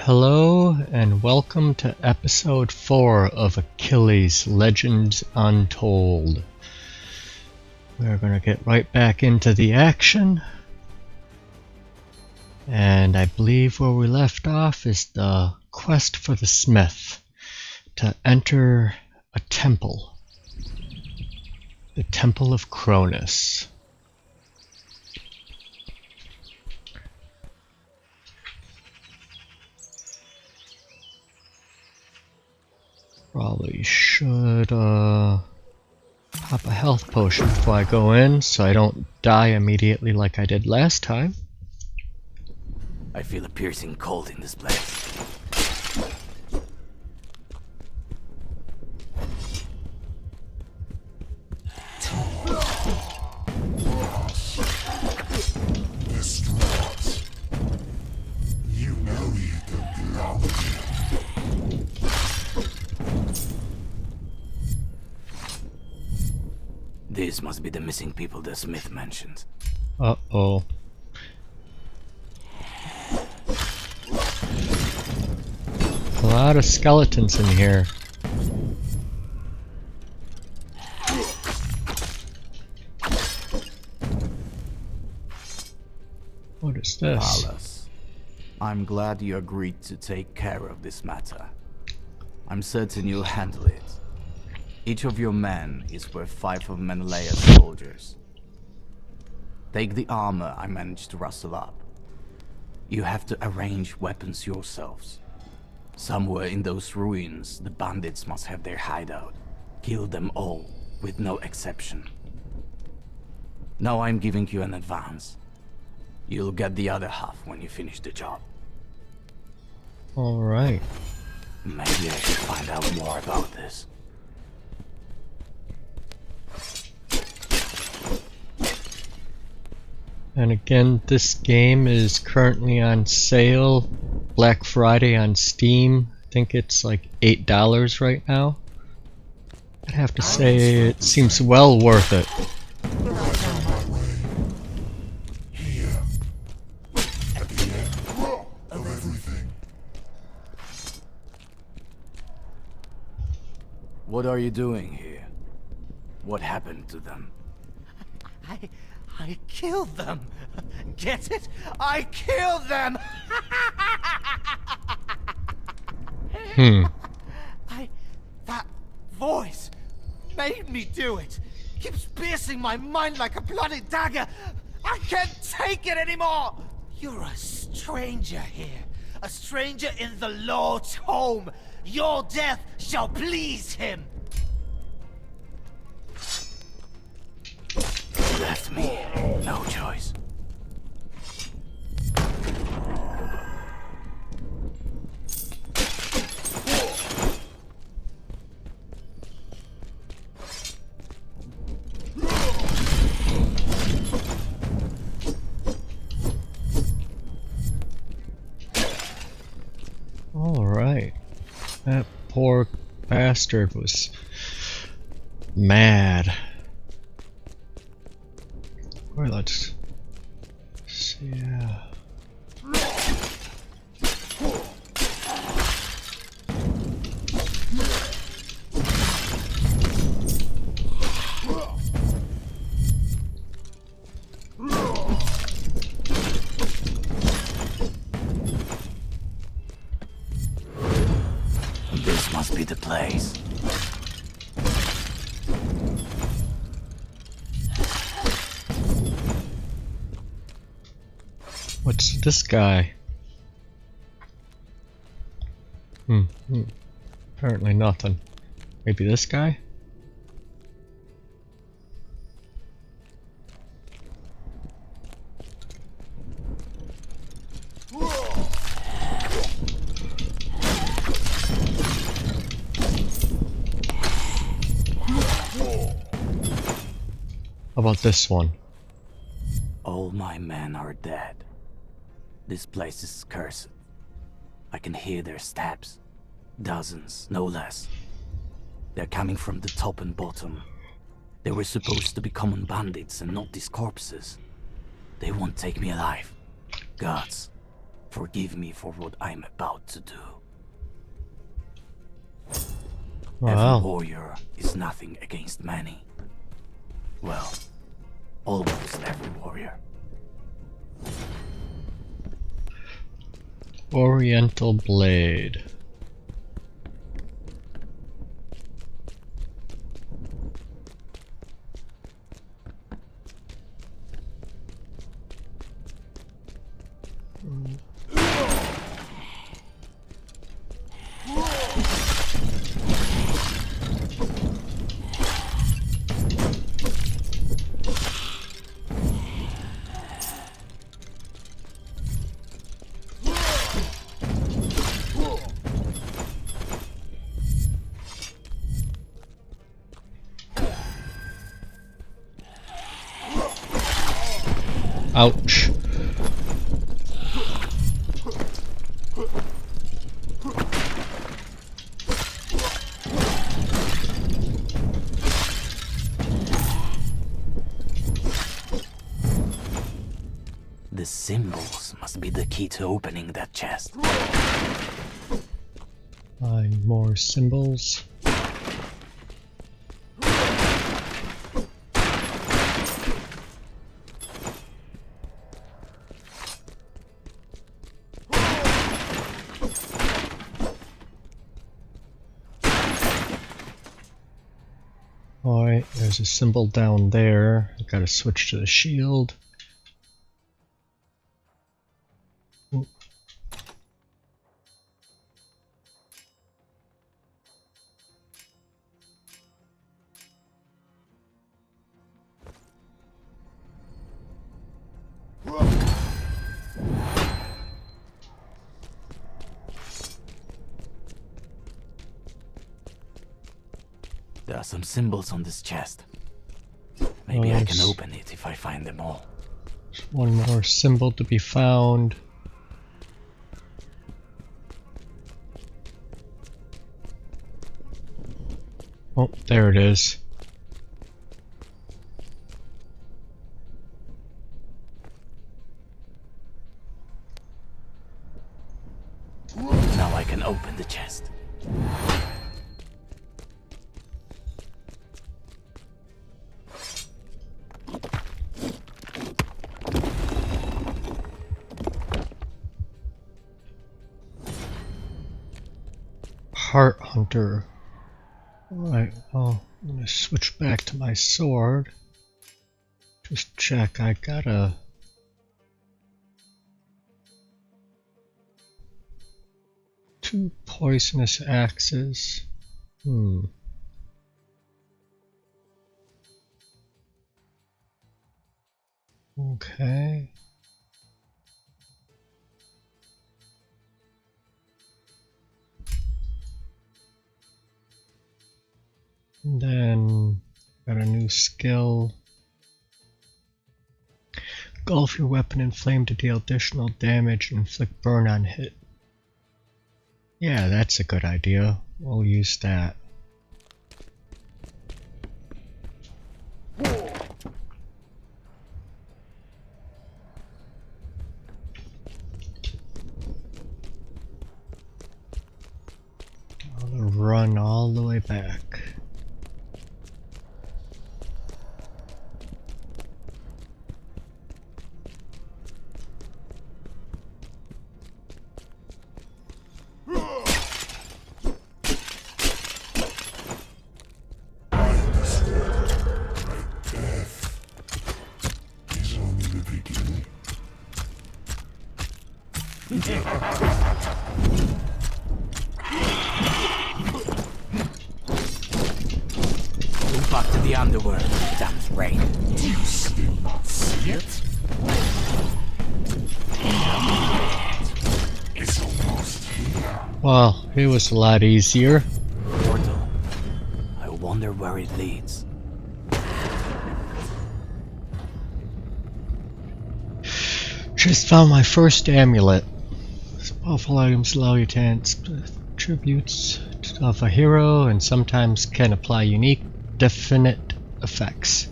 Hello and welcome to episode 4 of Achilles Legends Untold. We're going to get right back into the action. And I believe where we left off is the quest for the smith to enter a temple. The Temple of Cornus. Probably should pop a health potion before I go in so I don't die immediately like I did last time. I feel a piercing cold in this place. These must be the missing people the Smith mentioned. Uh-oh. A lot of skeletons in here. What is this? Pallas, I'm glad you agreed to take care of this matter. I'm certain you'll handle it. Each of your men is worth 5 of Menelaus' soldiers. Take the armor I managed to rustle up. You have to arrange weapons yourselves. Somewhere in those ruins, the bandits must have their hideout. Kill them all, with no exception. Now I'm giving you an advance. You'll get the other half when you finish the job. Alright. Maybe I should find out more about this. And again, this game is currently on sale, Black Friday on Steam. I think it's like $8 right now. I'd have to say it seems well worth it. What are you doing here? What happened to them? I killed them! Get it? I killed them! That voice made me do it! Keeps piercing my mind like a bloody dagger! I can't take it anymore! You're a stranger here. A stranger in the Lord's home. Your death shall please him! Left me no choice. Alright. That poor bastard was mad. Or let's see. This must be the place. What's this guy? Apparently nothing. Maybe this guy? How about this one? All my men are dead. This place is cursed. I can hear their steps. Dozens, no less. They're coming from the top and bottom. They were supposed to be common bandits and not these corpses. They won't take me alive. Gods, Forgive me for what I'm about to do. Every Wow. warrior is nothing against many. Well, almost every warrior. Oriental blade. Ouch. The symbols must be the key to opening that chest. Find more symbols. Alright, there's a symbol down there. I gotta switch to the shield. Ooh. There are some symbols on this chest. Maybe I can Nice. open it if I find them all. There's one more symbol to be found. Oh, there it is. Now I can open the chest. Heart Hunter. Alright, well, I'm gonna switch back to my sword. Just check, I got a... two poisonous axes. Okay. And then got a new skill. Engulf your weapon in flame to deal additional damage and inflict burn on hit. Yeah, that's a good idea. We'll use that. I'll run all the way back. Move back to the underworld, damn rain. Do you still not see it? It's almost here. Well, it was a lot easier. Portal. I wonder where it leads. Just found my first amulet. These powerful items allow you to enhance attributes of a hero and sometimes can apply unique, definite effects.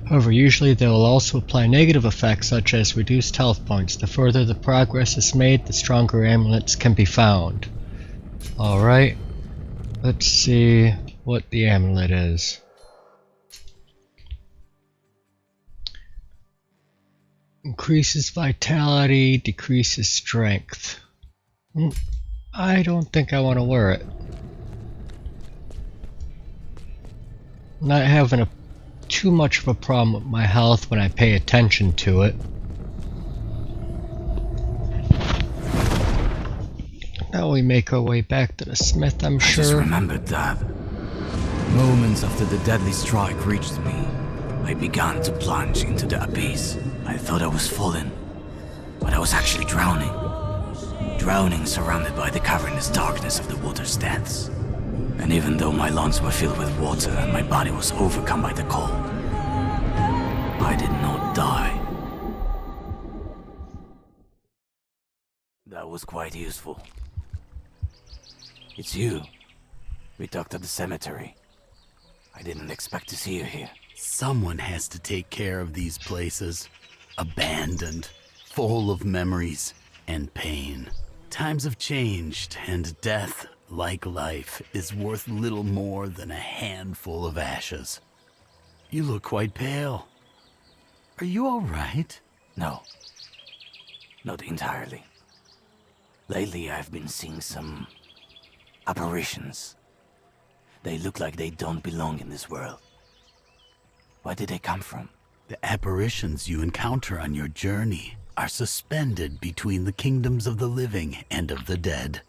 However, usually they will also apply negative effects such as reduced health points. The further the progress is made, the stronger amulets can be found. Alright, let's see what the amulet is. Increases vitality, decreases strength. I don't think I want to wear it. Not having too much of a problem with my health when I pay attention to it. Now we make our way back to the smith, I'm sure. I just remembered that. Moments after the deadly strike reached me, I began to plunge into the abyss. I thought I was falling, but I was actually drowning. Drowning surrounded by the cavernous darkness of the water's depths. And even though my lungs were filled with water and my body was overcome by the cold, I did not die. That was quite useful. It's you. We talked at the cemetery. I didn't expect to see you here. Someone has to take care of these places. Abandoned, full of memories and pain. Times have changed, and death, like life, is worth little more than a handful of ashes. You look quite pale. Are you all right? No. Not entirely. Lately, I've been seeing some apparitions. They look like they don't belong in this world. Where did they come from? The apparitions you encounter on your journey are suspended between the kingdoms of the living and of the dead.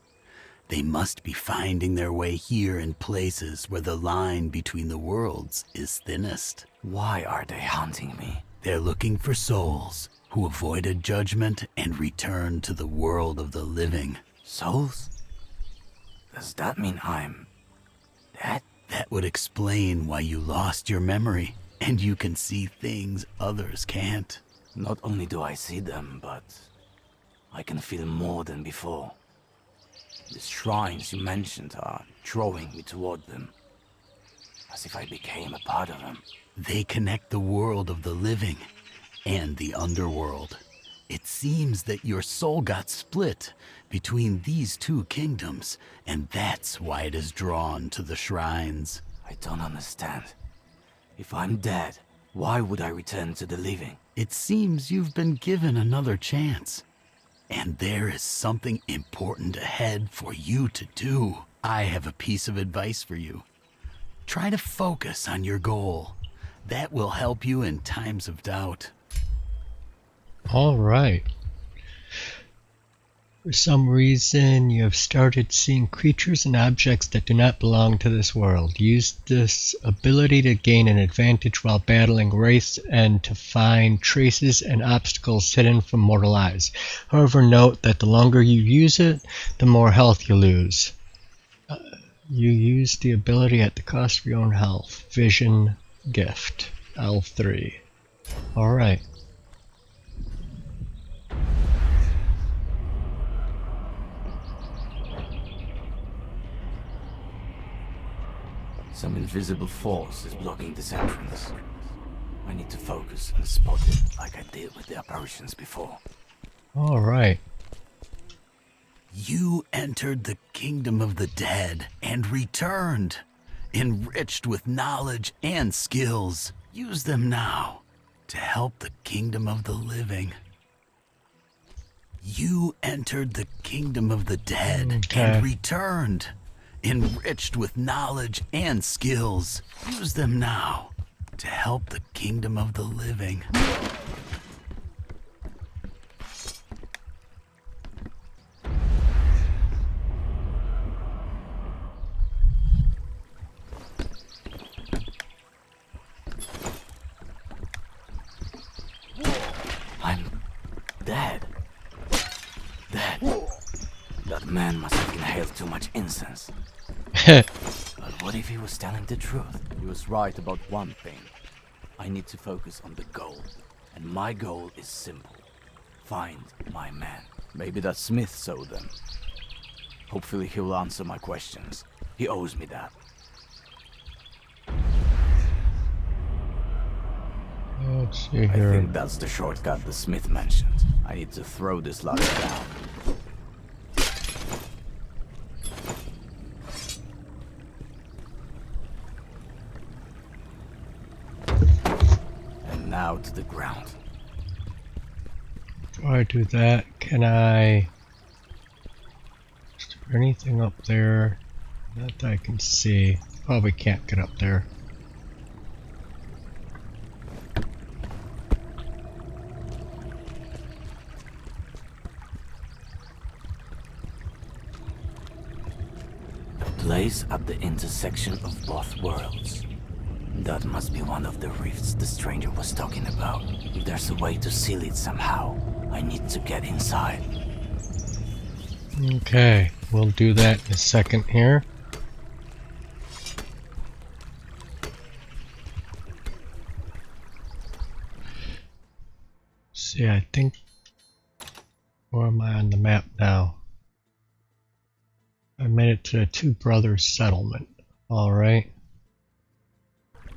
They must be finding their way here in places where the line between the worlds is thinnest. Why are they hunting me? They're looking for souls who avoided judgment and returned to the world of the living. Souls? Does that mean I'm dead? That would explain why you lost your memory, and you can see things others can't. Not only do I see them, but I can feel more than before. The shrines you mentioned are drawing me toward them, as if I became a part of them. They connect the world of the living and the underworld. It seems that your soul got split between these two kingdoms, and that's why it is drawn to the shrines. I don't understand. If I'm dead, why would I return to the living? It seems you've been given another chance. And there is something important ahead for you to do. I have a piece of advice for you. Try to focus on your goal. That will help you in times of doubt. Alright. For some reason, you have started seeing creatures and objects that do not belong to this world. Use this ability to gain an advantage while battling wraiths and to find traces and obstacles hidden from mortal eyes. However, note that the longer you use it, the more health you lose. You use the ability at the cost of your own health. Vision gift. L3. Alright. Some invisible force is blocking this entrance. I need to focus and spot it like I did with the apparitions before. Alright. You entered the kingdom of the dead and returned, enriched with knowledge and skills. Use them now to help the kingdom of the living. You entered the kingdom of the dead and returned, enriched with knowledge and skills. Use them now to help the kingdom of the living. I'm dead. Dead. That man must have inhaled too much incense. But what if he was telling the truth? He was right about one thing. I need to focus on the goal. And my goal is simple. Find my man. Maybe that Smith saw them. Hopefully he'll answer my questions. He owes me that. Let's see I here. think that's the shortcut the smith mentioned. I need to throw this ladder down. And now to the ground. Before I do that, can I... Is there anything up there? Not that I can see. Probably can't get up there. Place at the intersection of both worlds. That must be one of the rifts the stranger was talking about. If there's a way to seal it somehow, I need to get inside. Okay, we'll do that in a second here. See, I think... Where am I on the map now? I made it to the Two Brothers settlement. Alright.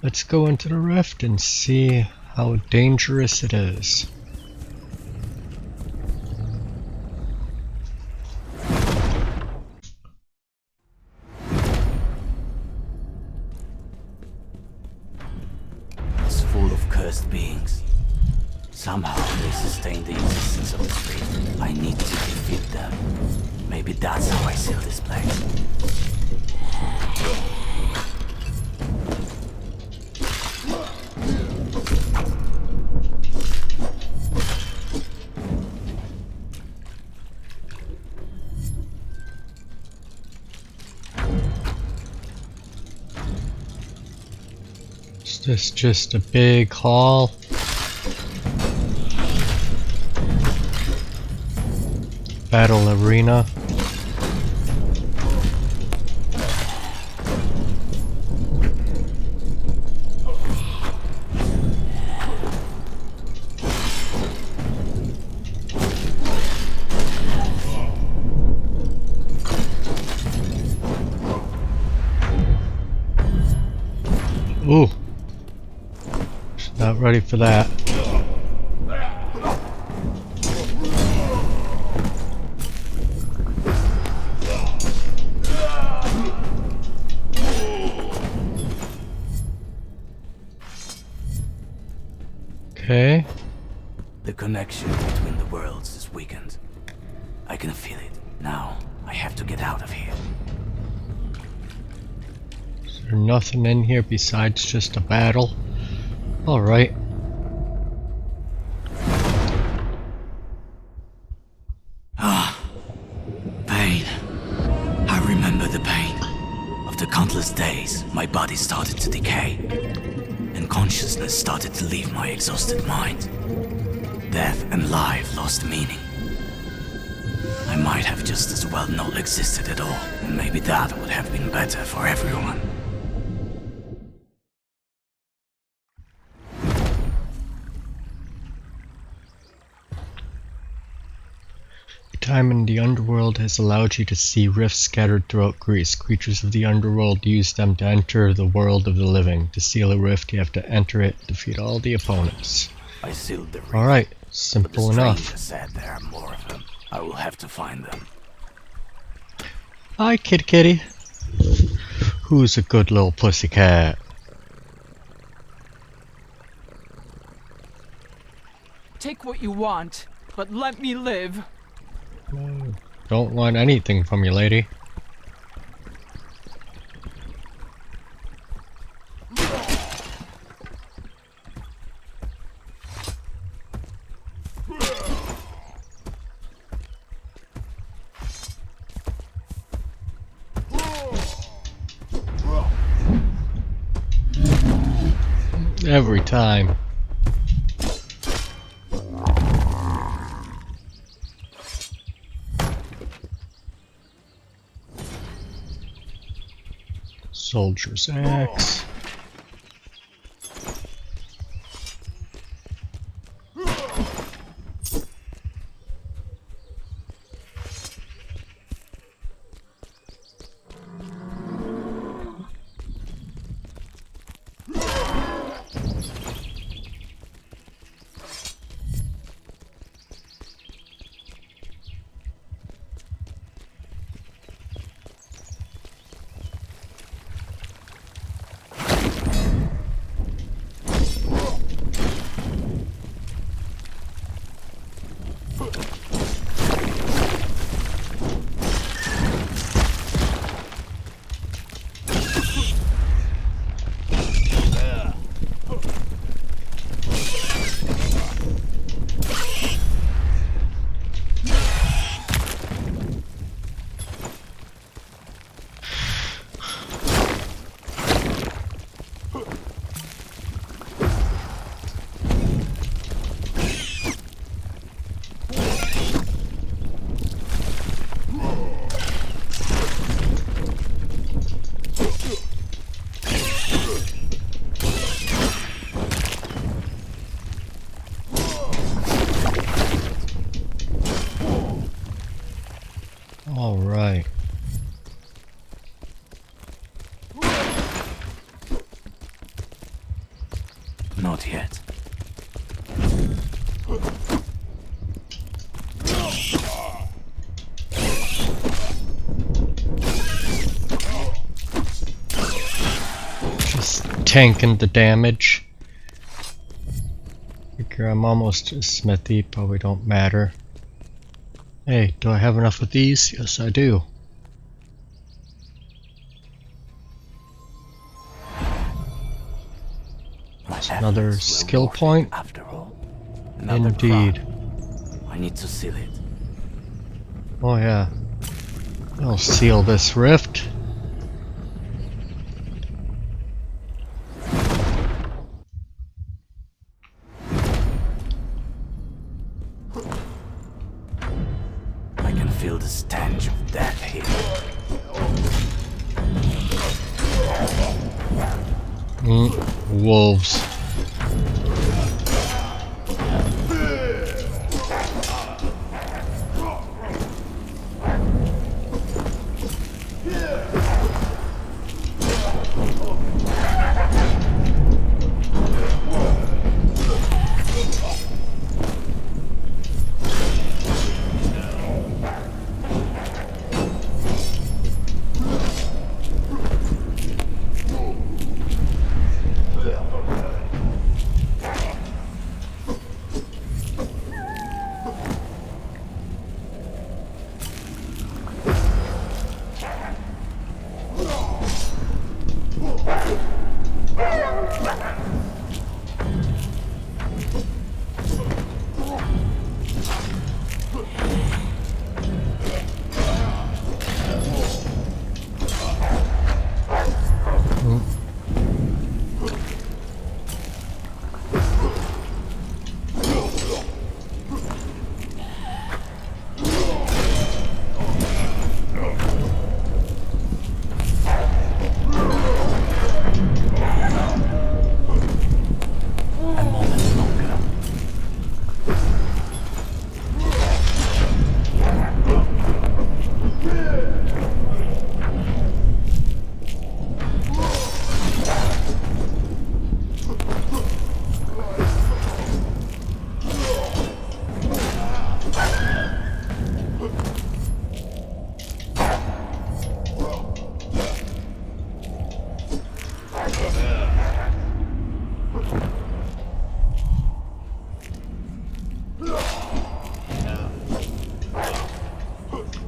Let's go into the rift and see how dangerous it is. It's full of cursed beings. Somehow they sustain the existence of this rift. I need to defeat them. Maybe that's how I seal this place. Is this just a big hall? Battle arena? Ooh. Not ready for that. Okay. The connection between the worlds is weakened. I can feel it. Now, I have to get out of here. Is there nothing in here besides just a battle? Alright. Pain. I remember the pain. After countless days, my body started to decay, and consciousness started to leave my exhausted mind. Death and life lost meaning. I might have just as well not existed at all, and maybe that would have been better for everyone. Time in the underworld has allowed you to see rifts scattered throughout Greece. Creatures of the underworld use them to enter the world of the living. To seal a rift, you have to enter it, defeat all the opponents. I sealed the rift. Alright, But the simple stranger enough. said there are more of them. I will have to find them. Hi, kitty kitty. Who's a good little pussycat? Take what you want, but let me live. No, don't want anything from you, lady. Every time. Soldier's axe. All right. Not yet. Just tanking the damage. Figure I'm almost to smithy, probably don't matter. Hey, do I have enough of these? Yes, I do. That's another skill point. After all. Another Indeed. crop. I need to seal it. Oh yeah. I'll seal this rift. I can feel the stench of death here. Wolves.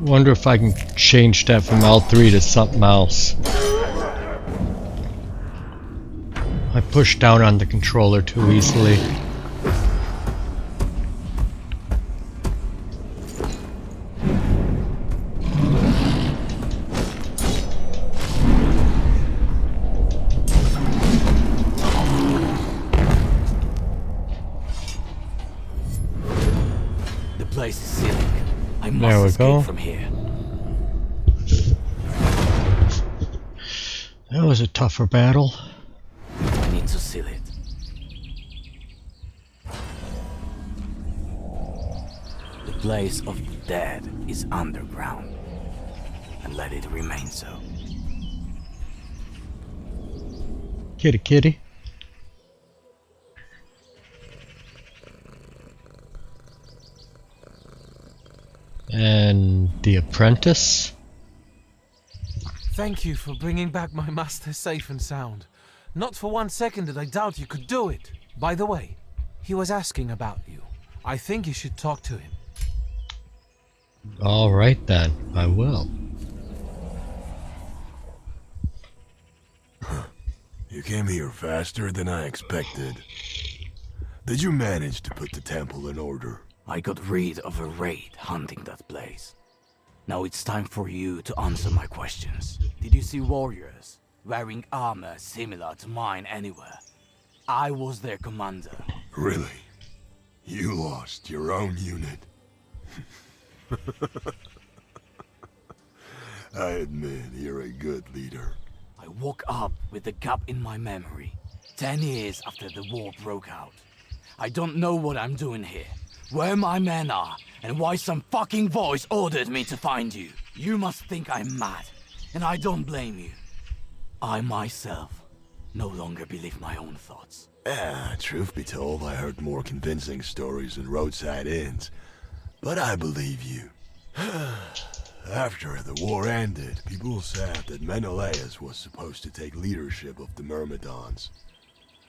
Wonder if I can change that from L3 to something else. I pushed down on the controller too easily. The place is sealed. I There must we escape go. from here. That was a tougher battle. I need to seal it. The place of the dead is underground, and let it remain so. Kitty kitty. And the apprentice? Thank you for bringing back my master safe and sound. Not for 1 second did I doubt you could do it. By the way, he was asking about you. I think you should talk to him. Alright then, I will. You came here faster than I expected. Did you manage to put the temple in order? I got rid of a raid hunting that place. Now it's time for you to answer my questions. Did you see warriors wearing armor similar to mine anywhere? I was their commander. Really? You lost your own unit? I admit you're a good leader. I woke up with a gap in my memory. 10 years after the war broke out. I don't know what I'm doing here, where my men are, and why some fucking voice ordered me to find you. You must think I'm mad, and I don't blame you. I myself no longer believe my own thoughts. Truth be told, I heard more convincing stories than roadside inns. But I believe you. After the war ended, people said that Menelaus was supposed to take leadership of the Myrmidons.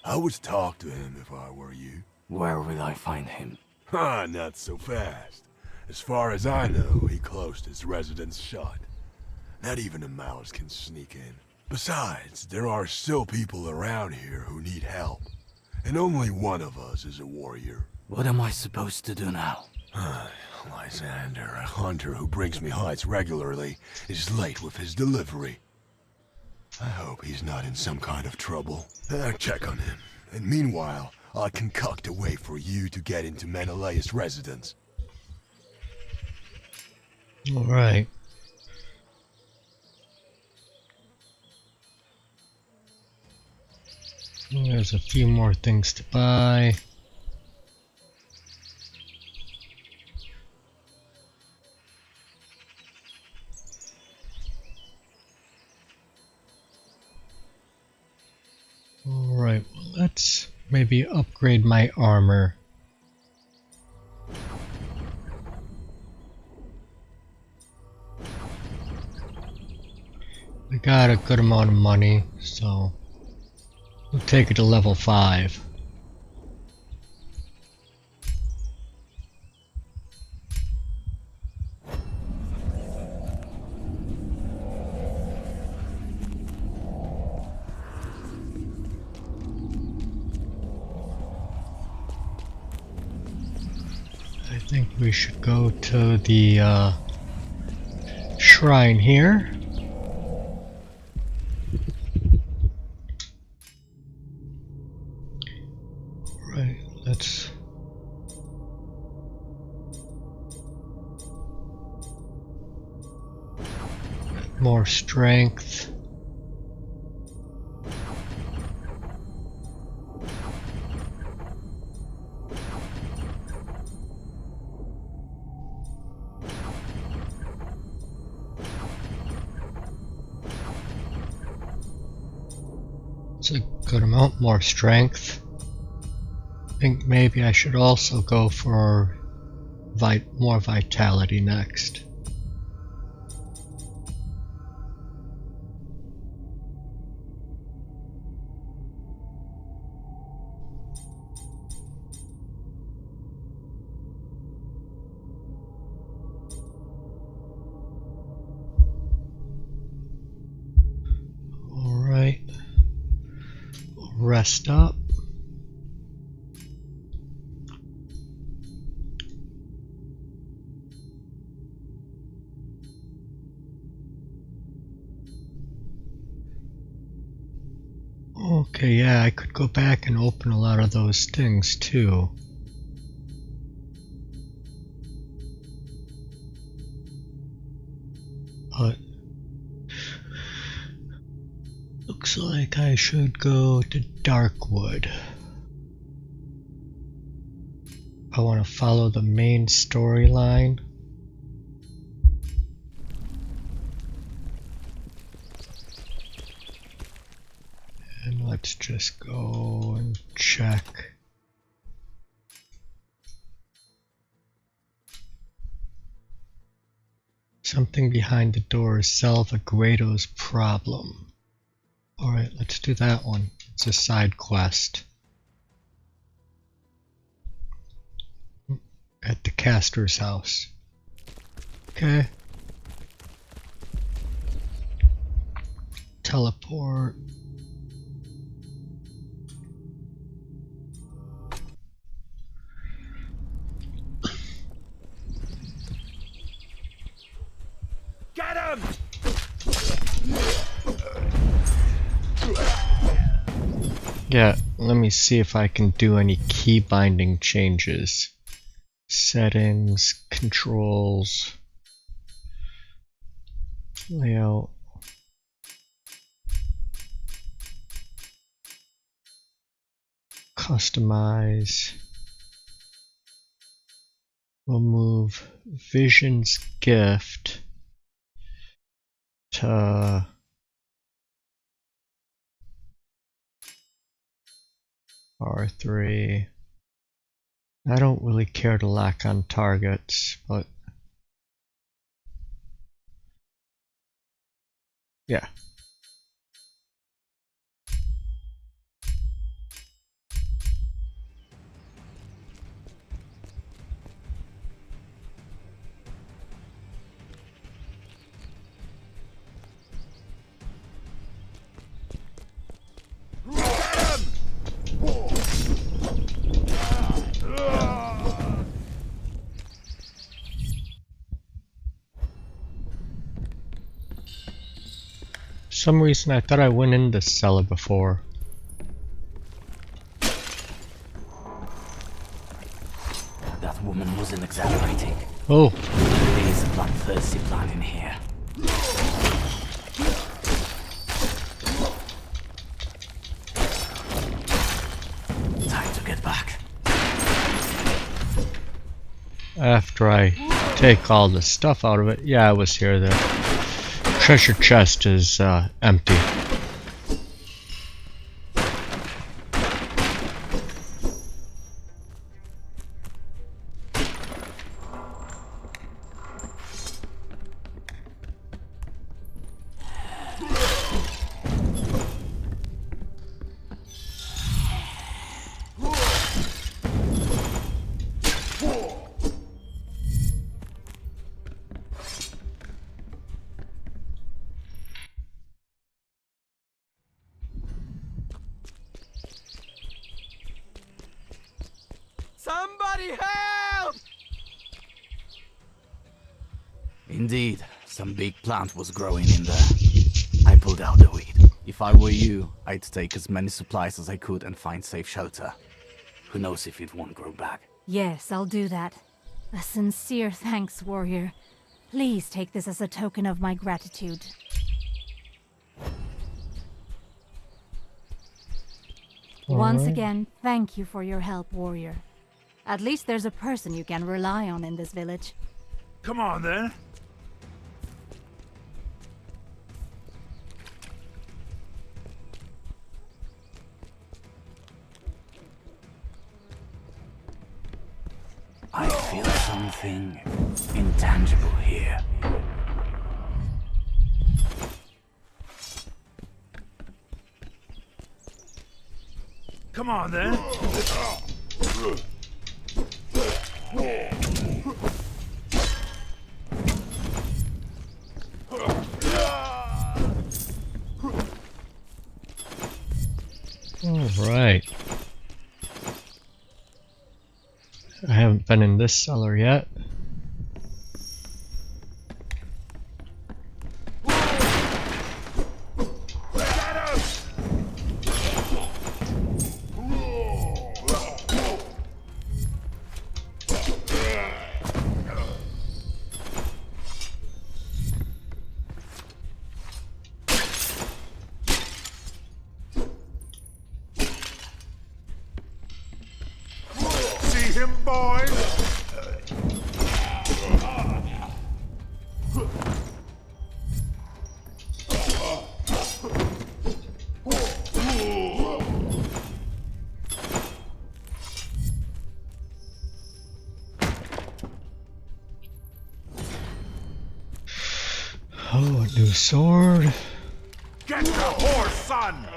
I would talk to him if I were you. Where will I find him? Not so fast. As far as I know, he closed his residence shut. Not even a mouse can sneak in. Besides, there are still people around here who need help. And only one of us is a warrior. What am I supposed to do now? Lysander, a hunter who brings me hides regularly, is late with his delivery. I hope he's not in some kind of trouble. Check on him. And meanwhile, I'll concoct a way for you to get into Menelaus' residence. Alright. There's a few more things to buy. Alright, well, let's maybe upgrade my armor. We got a good amount of money, so we'll take it to level 5. I think we should go to the shrine here. Right, let's get more strength. It's a good amount more strength. I think maybe I should also go for more vitality next. Alright. Rest up. Okay, yeah, I could go back and open a lot of those things too. But looks like I should go to Darkwood. I want to follow the main storyline. And let's just go and check. Something behind the door is Salvaguedo's problem. Alright, let's do that one. It's a side quest. At the caster's house. Okay. Teleport. Get him! Yeah, let me see if I can do any key binding changes. Settings, controls, layout. Customize. We'll move Vision's Gift R3. I don't really care to lock on targets, but yeah. For some reason I thought I went in this cellar before. That woman wasn't exaggerating. Oh, There is a bloodthirsty plant in here. Time to get back. after I take all the stuff out of it, yeah, I was here. The treasure chest is empty. Somebody help! Indeed, some big plant was growing in there. I pulled out the weed. If I were you, I'd take as many supplies as I could and find safe shelter. Who knows if it won't grow back. Yes, I'll do that. A sincere thanks, warrior. Please take this as a token of my gratitude. Once again, thank you for your help, warrior. At least there's a person you can rely on in this village. Come on, then. I feel something intangible here. Come on, then. All right. I haven't been in this cellar yet. See him, boys? Oh, a new sword. Get the horse, son!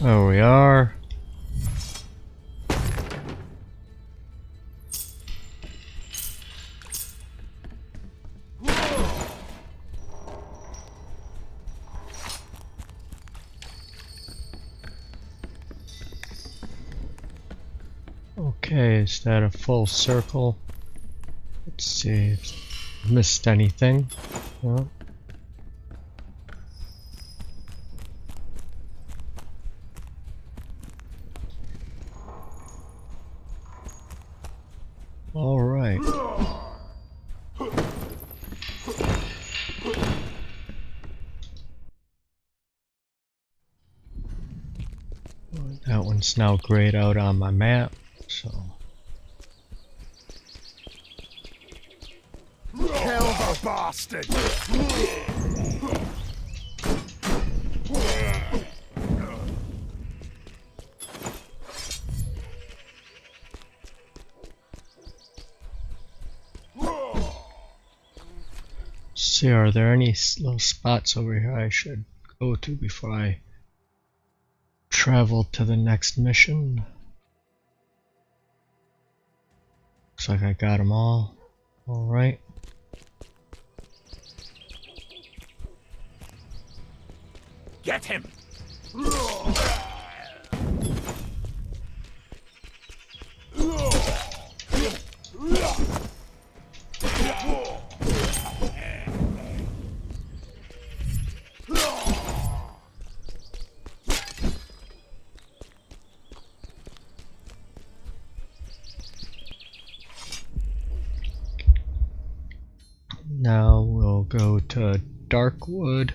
There we are. Okay, is that a full circle? Let's see if I missed anything. No. All right. That one's now grayed out on my map, so... Kill the bastard! See, are there any little spots over here I should go to before I travel to the next mission? Looks like I got them all. Alright. Get him! Now we'll go to Darkwood.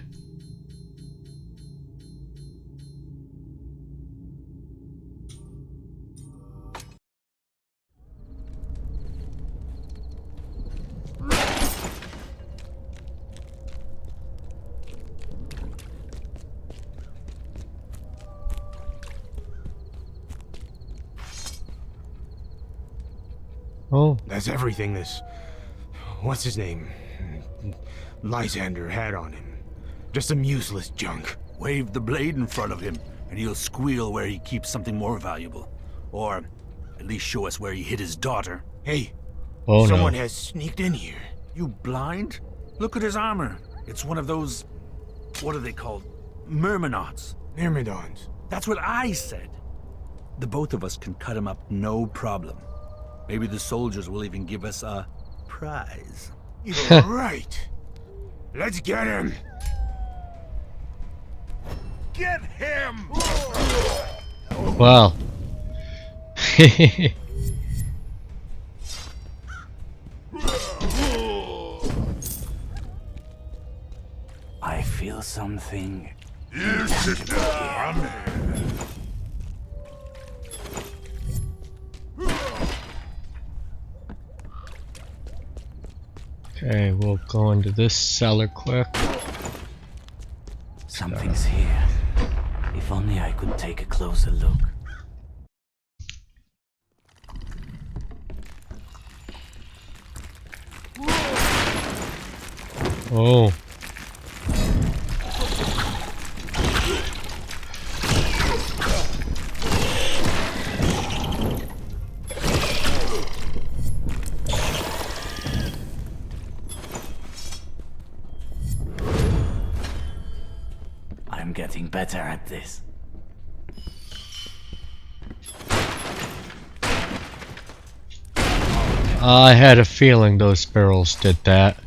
Oh, That's everything this... what's his name? Lysander had on him. Just some useless junk. Wave the blade in front of him, and he'll squeal where he keeps something more valuable. Or at least show us where he hid his daughter. Hey, oh someone no. has sneaked in here. You blind? Look at his armor. It's one of those... what are they called? Myrmidons. Myrmidons. That's what I said. The both of us can cut him up no problem. Maybe the soldiers will even give us a prize. You're right. Let's get him. Get him! Well. I feel something. You sit down. Okay, we'll go into this cellar quick. Something's here. If only I could take a closer look. Oh. I'm getting better at this. I had a feeling those barrels did that.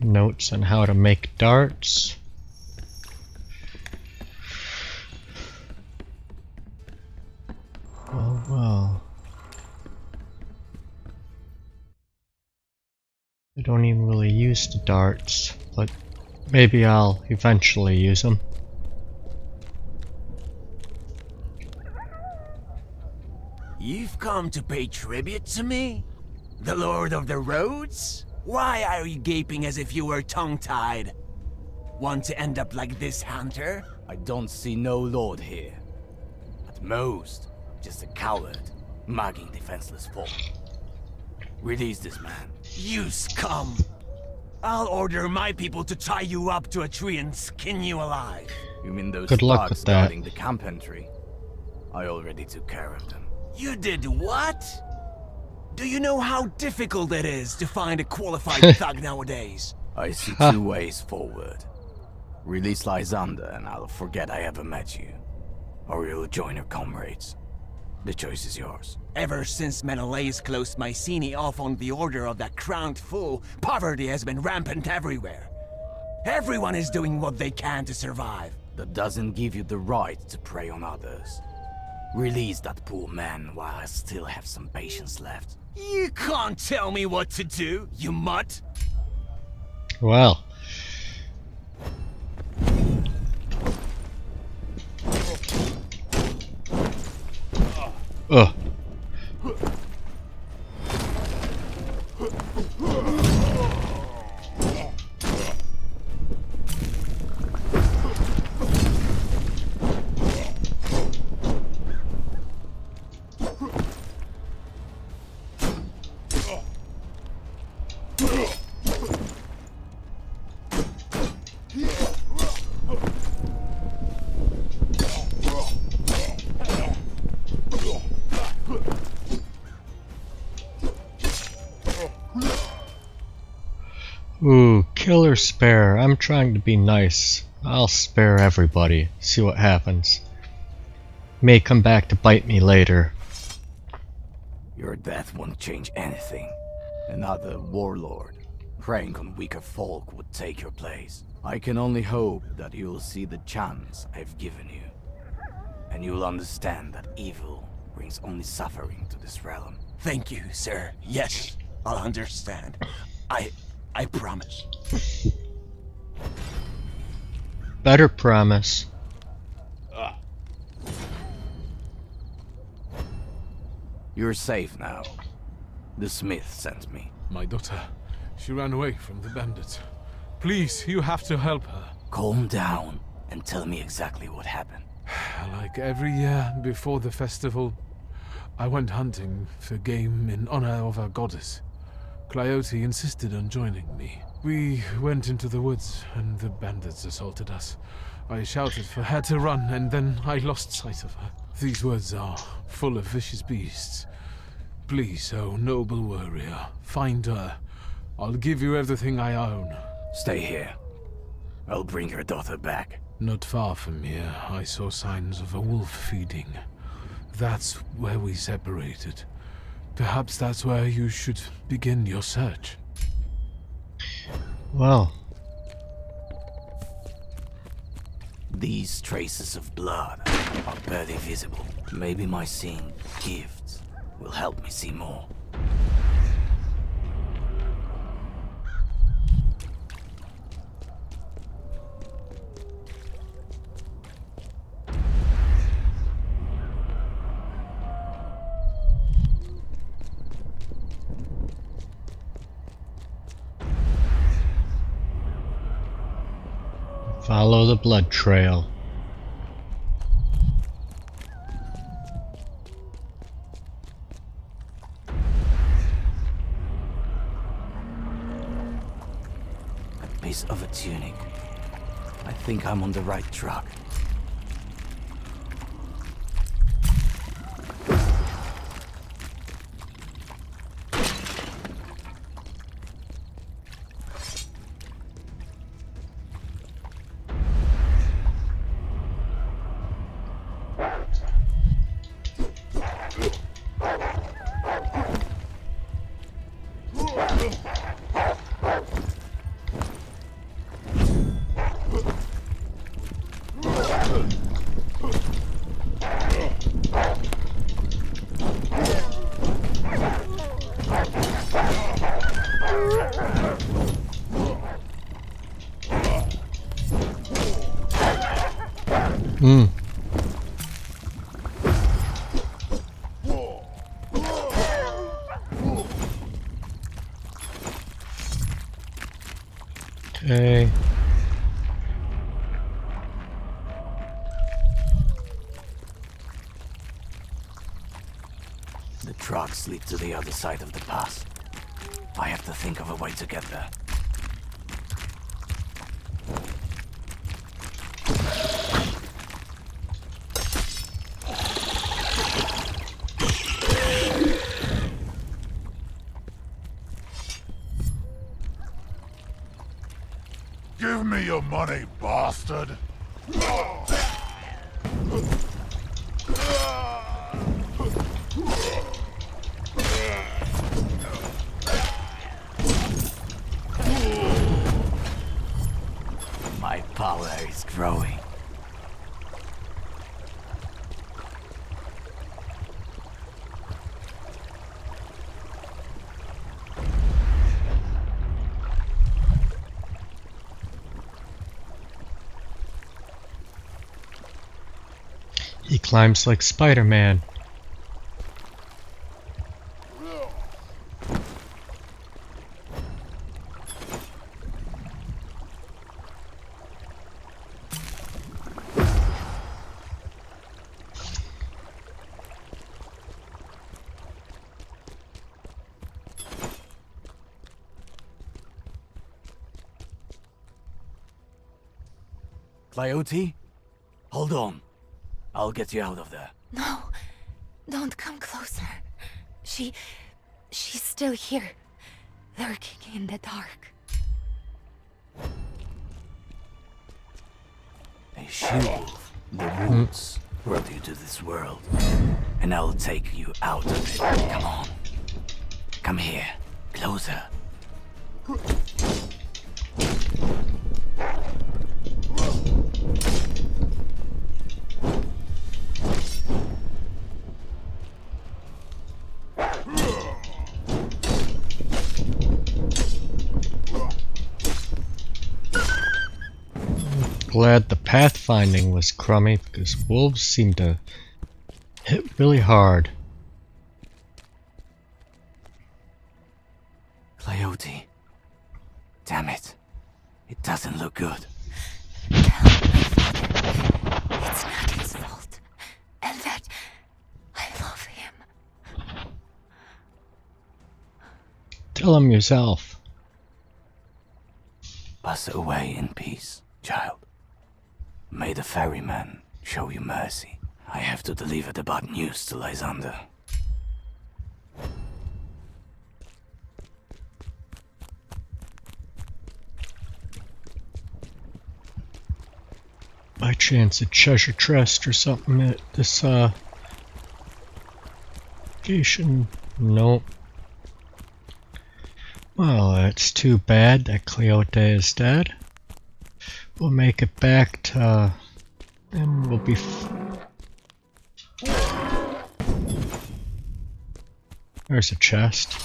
Notes on how to make darts. Oh well. I don't even really use the darts, but maybe I'll eventually use them. You've come to pay tribute to me? The Lord of the Roads? Why are you gaping as if you were tongue-tied? Want to end up like this, Hunter? I don't see no lord here. At most, just a coward, mugging defenseless folk. Release this man. You scum! I'll order my people to tie you up to a tree and skin you alive. You mean those Good luck thugs with that. guarding the camp entry? I already took care of them. You did what? Do you know how difficult it is to find a qualified thug nowadays? I see two ways forward. Release Lysander and I'll forget I ever met you. Or you'll join your comrades. The choice is yours. Ever since Menelaus closed Mycenae off on the order of that crowned fool, poverty has been rampant everywhere. Everyone is doing what they can to survive. That doesn't give you the right to prey on others. Release that poor man while I still have some patience left. You can't tell me what to do, you mutt! Well. Ugh. Ooh, kill or spare. I'm trying to be nice. I'll spare everybody. See what happens. May come back to bite me later. Your death won't change anything. Another warlord, preying on weaker folk, would take your place. I can only hope that you'll see the chance I've given you. And you'll understand that evil brings only suffering to this realm. Thank you, sir. Yes, I'll understand. I promise. Better promise. You're safe now. The smith sent me. My daughter, she ran away from the bandits. Please, you have to help her. Calm down and tell me exactly what happened. Like every year before the festival, I went hunting for game in honor of our goddess. Cliote insisted on joining me. We went into the woods and the bandits assaulted us. I shouted for her to run and then I lost sight of her. These woods are full of vicious beasts. Please, oh noble warrior, find her. I'll give you everything I own. Stay here. I'll bring your daughter back. Not far from here, I saw signs of a wolf feeding. That's where we separated. Perhaps that's where you should begin your search. Well. These traces of blood are barely visible. Maybe my seeing gifts will help me see more. Follow the blood trail. A piece of a tunic. I think I'm on the right track. Okay. The tracks lead to the other side of the pass. I have to think of a way to get there. Give me your money, bastard! power is growing. He climbs like Spider-Man. Cliote? Hold on. I'll get you out of there. No, don't come closer. She's still here, lurking in the dark. A she-wolf. The wolves brought you to this world, and I'll take you out of it. Come on. Come here. Closer. Glad the pathfinding was crummy because wolves seem to hit really hard. Cliote. Damn it. It doesn't look good. Tell my father it's not his fault, and that I love him. Tell him yourself. Pass away in peace, child. May the ferryman show you mercy. I have to deliver the bad news to Lysander. By chance a treasure chest or something at this location? Nope. Well, that's too bad that Cliote is dead. We'll make it back to... and we'll be... There's a chest.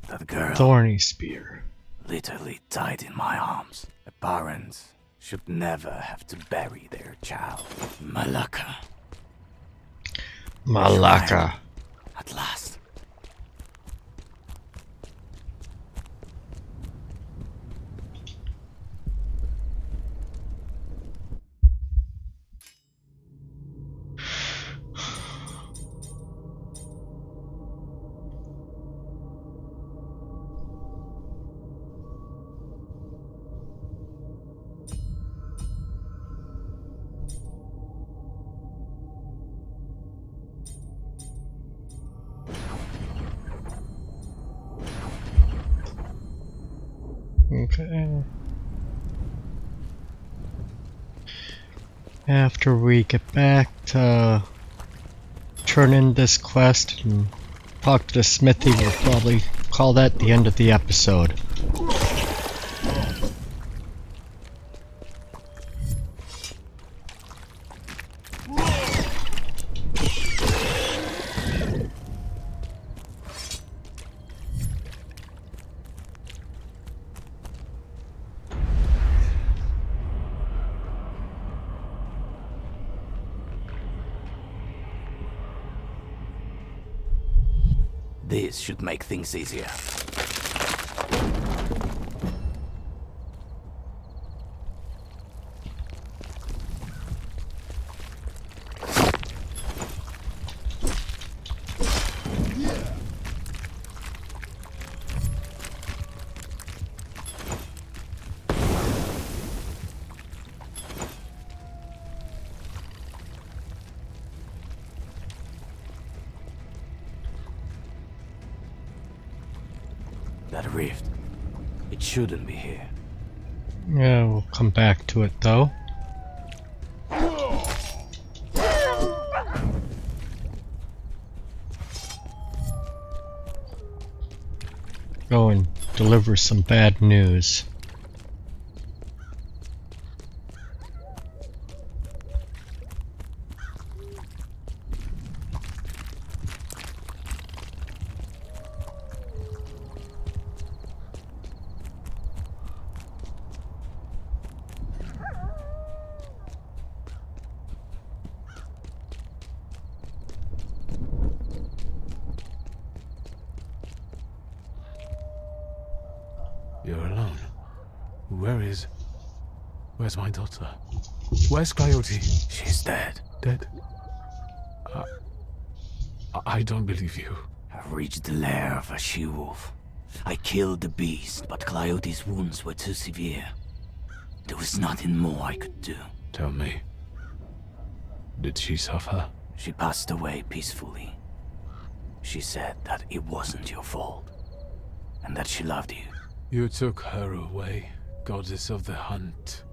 That girl... Thorny spear. Literally died in my arms. The parents should never have to bury their child. Malaka. Malaka. At last. Okay. After we get back to turn in this quest and talk to the smithy, we'll probably call that the end of the episode. This should make things easier. That rift. It shouldn't be here. Yeah, we'll come back to it though. Go and deliver some bad news. You're alone. Where's my daughter? Where's Cliote? She's dead. Dead? I don't believe you. I reached the lair of a she-wolf. I killed the beast, but Cliote's wounds were too severe. There was nothing more I could do. Tell me, did she suffer? She passed away peacefully. She said that it wasn't your fault, and that she loved you. You took her away, goddess of the hunt.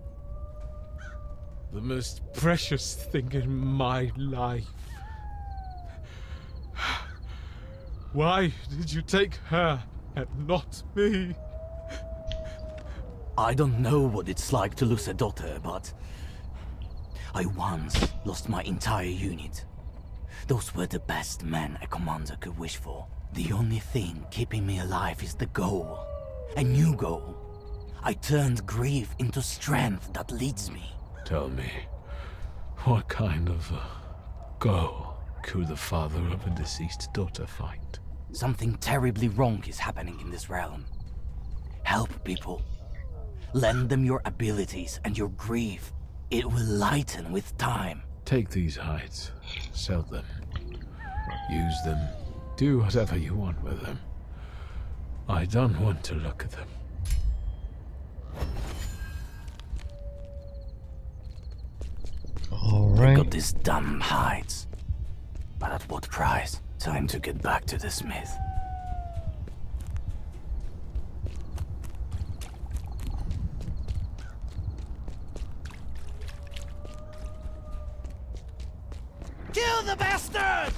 The most precious thing in my life. Why did you take her and not me? I don't know what it's like to lose a daughter, but I once lost my entire unit. Those were the best men a commander could wish for. The only thing keeping me alive is the goal. A new goal. I turned grief into strength that leads me. Tell me, what kind of goal could the father of a deceased daughter fight? Something terribly wrong is happening in this realm. Help people. Lend them your abilities and your grief. It will lighten with time. Take these hides, sell them, use them, do whatever you want with them. I don't want to look at them. Alright. I got these damn hides. But at what price? Time to get back to the smith. Kill the bastard!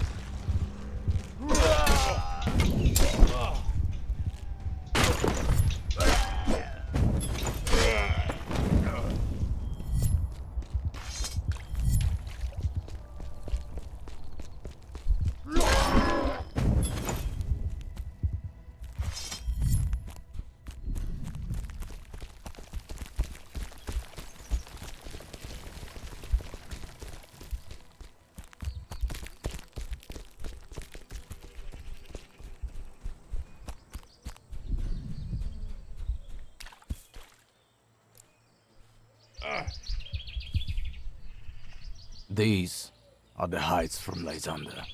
These are the hides from Lysander.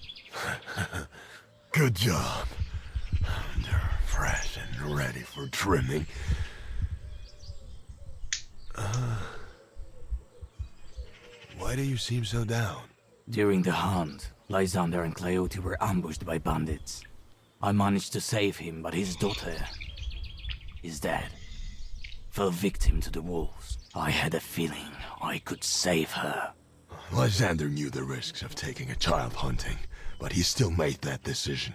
Good job. They're fresh and ready for trimming. Why do you seem so down? During the hunt, Lysander and Cliote were ambushed by bandits. I managed to save him, but his daughter is dead. Fell victim to the wolves. I had a feeling I could save her. Lysander knew the risks of taking a child hunting, but he still made that decision.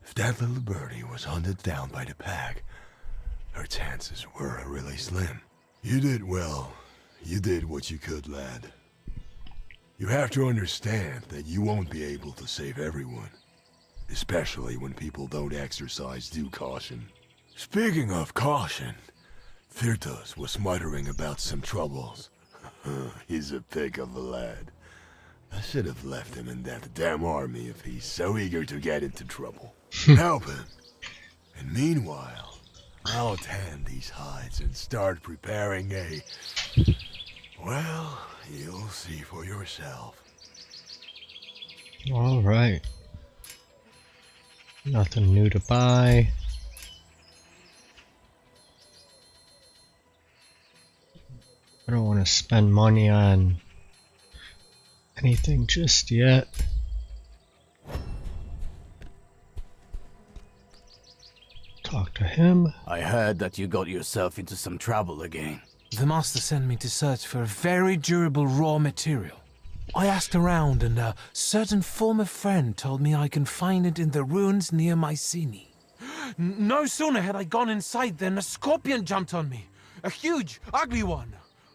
If that little birdie was hunted down by the pack, her chances were really slim. You did well. You did what you could, lad. You have to understand that you won't be able to save everyone, especially when people don't exercise due caution. Speaking of caution, Thyrtos was muttering about some troubles. He's a pick of a lad. I should have left him in that damn army if he's so eager to get into trouble. Help him. And meanwhile, I'll tan these hides and start preparing a... Well, you'll see for yourself. Alright. Nothing new to buy. I don't want to spend money on anything just yet. Talk to him. I heard that you got yourself into some trouble again. The master sent me to search for a very durable raw material. I asked around and a certain former friend told me I can find it in the ruins near Mycenae. No sooner had I gone inside than a scorpion jumped on me. A huge, ugly one.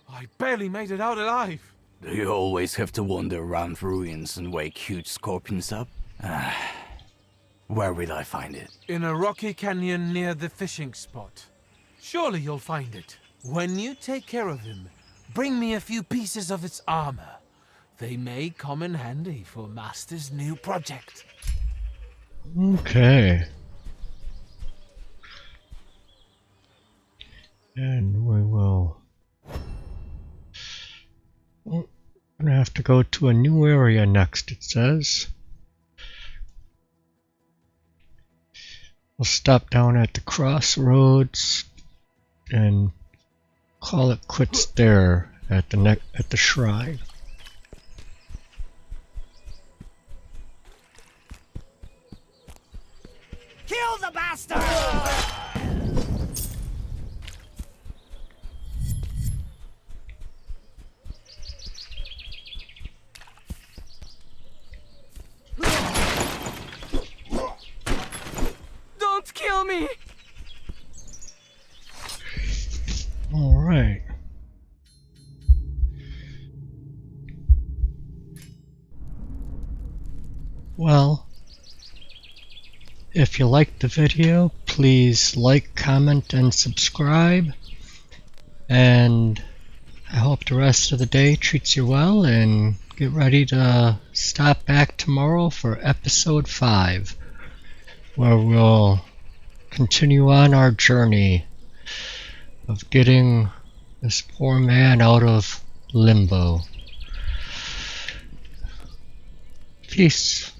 I barely made it out alive. Do you always have to wander around ruins and wake huge scorpions up? Where will I find it? In a rocky canyon near the fishing spot. Surely you'll find it. When you take care of him, bring me a few pieces of its armor. They may come in handy for Master's new project. Okay. And we will... I'm gonna have to go to a new area next, it says. We'll stop down at the crossroads and call it quits there at the shrine. Kill the bastard! Don't kill me! Alright. Well, if you liked the video, please like, comment, and subscribe. And I hope the rest of the day treats you well, and get ready to stop back tomorrow for episode 5, where we'll continue on our journey of getting this poor man out of limbo. Peace.